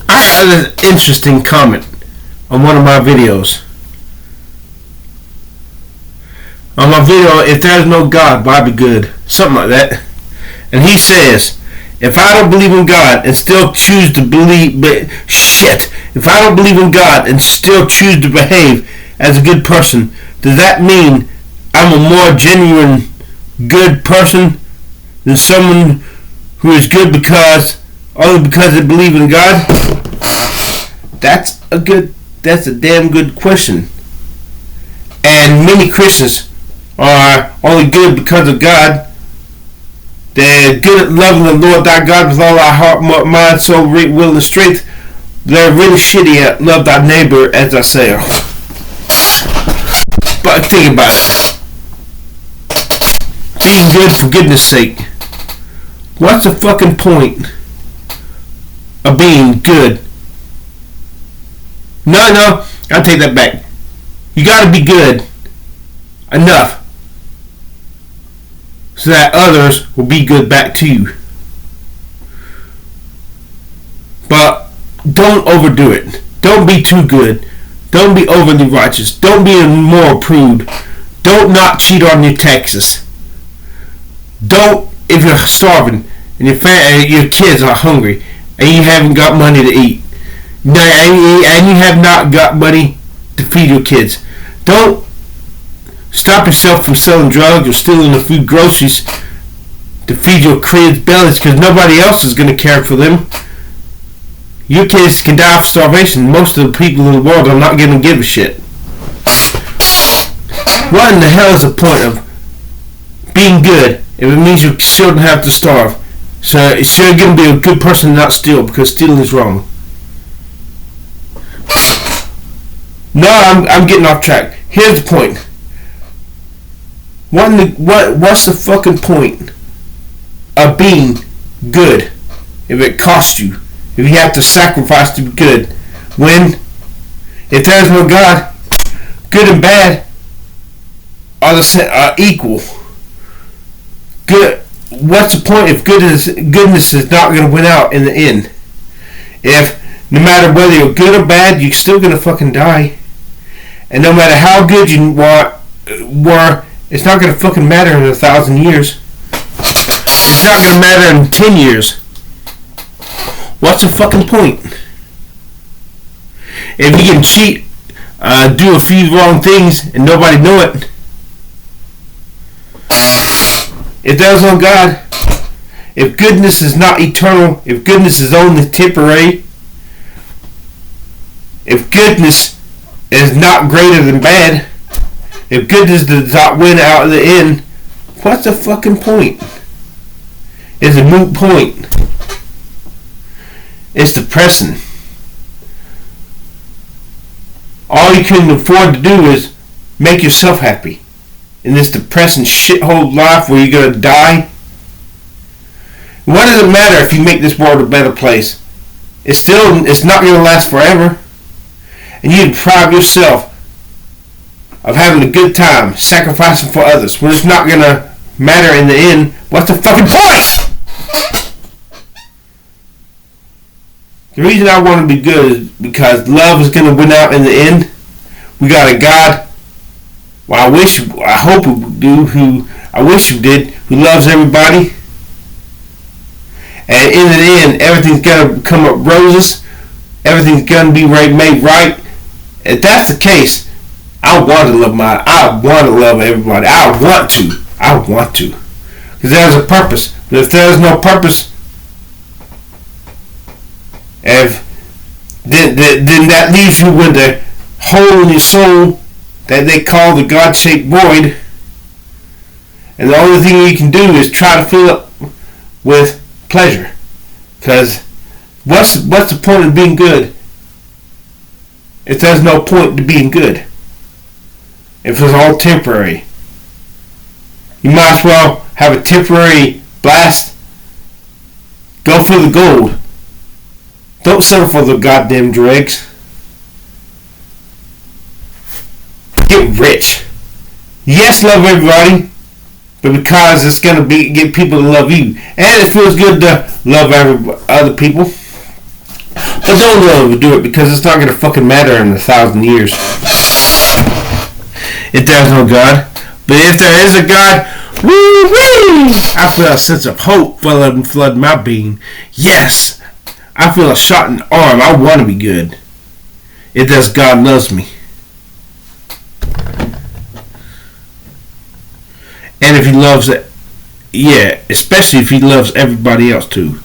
I had an interesting comment on one of my videos. On my video, if there's no God, why be good? Something like that. And he says, if I don't believe in God and still choose to believe, if I don't believe in God and still choose to behave as a good person, does that mean I'm a more genuine good person than someone who is good only because they believe in God? That's a damn good question. And many Christians are only good because of God. They're good at loving the Lord thy God with all our heart, mind, soul, will, and strength. They're really shitty at love thy neighbor as thyself. But think about it. Being good for goodness sake. What's the fucking point of being good? No, I'll take that back. You gotta be good enough so that others will be good back to you. But don't overdo it. Don't be too good. Don't be overly righteous. Don't be a moral prude. Don't not cheat on your taxes. Don't, if you're starving and your kids are hungry and you haven't got money to eat, and you have not got money to feed your kids, don't stop yourself from selling drugs or stealing the food groceries to feed your kids' bellies, because nobody else is going to care for them. Your kids can die of starvation. Most of the people in the world are not going to give a shit. What in the hell is the point of being good if it means your children have to starve? So you're going to be a good person and not steal, because stealing is wrong. No, I'm getting off track. Here's the point. What's the fucking point of being good if it costs you? If you have to sacrifice to be good? If there's no God, good and bad are equal. Good. What's the point if goodness is not going to win out in the end? If no matter whether you're good or bad, you're still going to fucking die. And no matter how good you were, it's not going to fucking matter in 1,000 years. It's not going to matter in 10 years. What's the fucking point? If you can cheat, do a few wrong things, and nobody know it. If there's no God, if goodness is not eternal, if goodness is only temporary, if goodness is not greater than bad, if goodness does not win out in the end, what's the fucking point? It's a moot point. It's depressing. All you can afford to do is make yourself happy in this depressing shithole life where you're gonna die. What does it matter if you make this world a better place? It's not gonna last forever. And you deprive yourself of having a good time, sacrificing for others, when it's not gonna matter in the end. What's the fucking point? The reason I want to be good is because love is gonna win out in the end. We got a God, I hope we do, who loves everybody. And in the end, everything's gonna come up roses. Everything's gonna be made right. If that's the case, I want to love everybody. I want to. Because there's a purpose. But if there's no purpose, then that leaves you with the hole in your soul that they call the God-shaped void. And the only thing you can do is try to fill it with pleasure. Because what's the point of being good if there's no point to being good? If it's all temporary. You might as well have a temporary blast. Go for the gold. Don't settle for the goddamn dregs. Get rich. Yes, love everybody, but because it's gonna get people to love you, and it feels good to love other people. But don't overdo it because it's not going to fucking matter in 1,000 years. If there's no God. But if there is a God, woo-wee, I feel a sense of hope flood my being. Yes, I feel a shot in the arm. I want to be good. If this God loves me. And if he loves it, yeah, especially if he loves everybody else too.